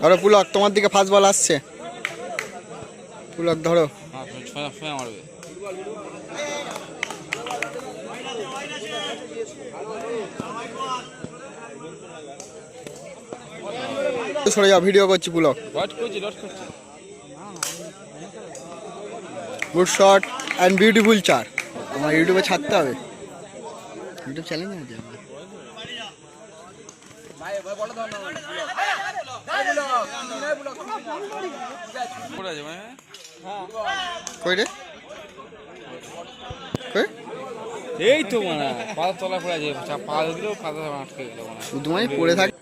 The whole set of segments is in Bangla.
ধরো পুলক, তোমার দিকে ফাস্ট বল আসছে। পুলক ধরো। সরে যাও, ভিডিও করছি Pulak. Good shot and beautiful চার। আমার ইউটিউবে ছাড়তে হবে, ইউটিউব চ্যানেল আছে আমার। কই রে? এই তো মানে পাতা তলা পড়ে আছে, পা দিলেও পাতা আটকে গেল মানে শুধু মানে পড়ে থাকে।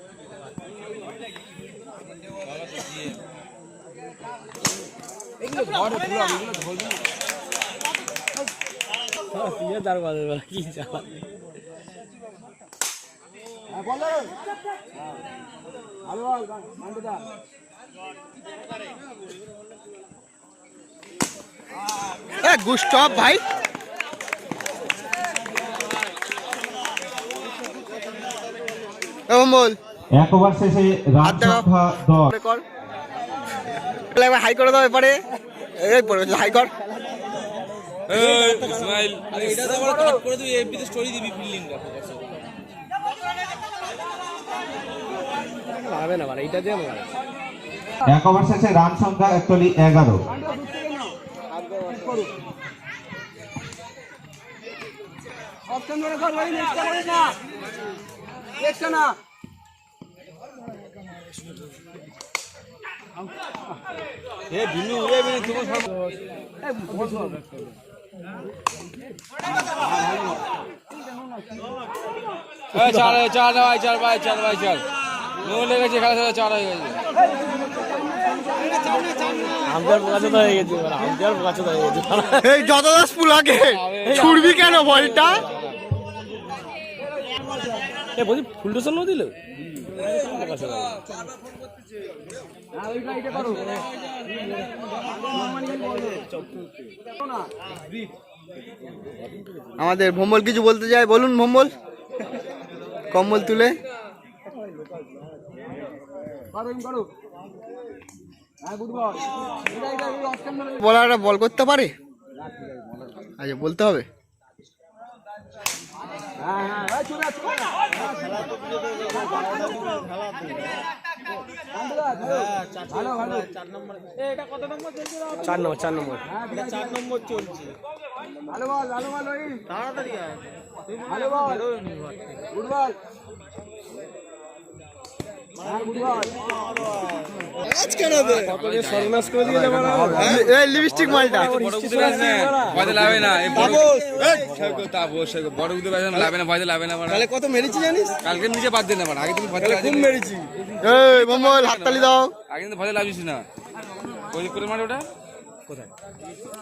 গুড স্টপ ভাই। বল এক ওভার শেষে রান সংখ্যা 10। একবার হাই করে দাও এপারে। এই পড়ে হাই কর। ইসমাইল আরে এটা তো আবার কাট করে দিবি, এমপিতে স্টোরি দিবি ফিল্ডিংটা হবে না মানে এটা দিয়ে মার। এক ওভার শেষে রান সংখ্যা অ্যাকচুয়ালি 11। অপশন ধরে কর ভাই, নেক্সট করে না নেক্সট না। এ বিনু উড়ে বিনু তোমার সব এই চার চার ভাই, চার ভাই, চার ভাই, চার নো লেগেছে, খেলা শেষে চার হয়ে গেছে। আমজার পকাছে তো হয়ে গেছে, আমজার পকাছে তো হয়ে গেছে। এই যত দাস পুলাকে ছুড়বি কেন বলটা? এ বলি ফুলটা চল দিল। আমাদের ভম্বল কিছু বলতে চায়, বলুন ভম্বল। কম্বল তুলে বলারটা বল করতে পারে। আচ্ছা বলতে হবে। চার নম্বর চলছে। ভালো বল, ভালো বল ওই তাড়াতাড়ি আয়। ভালো বল, গুড বল। লিপস্টিক মালটা কত মেরেছি জানিস? কালকে নিচে বাদ দেন আগে তুমি খুব মেরেছি। হাততালি দাও। আগে কিন্তু ভয় লাগিস না। ওই করে মাঠে ওটা কোথায়?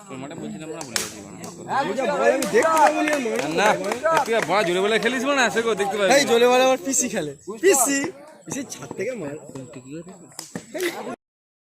তোর মাঠে বলছিলাম না, ভুলে গেছি না। তুই বড় জোরে বলে খেলিস না, সে দেখতে পাবি। জোরে বলে আবার পিসি খেলে, পিসি ছাদ থেকে মার।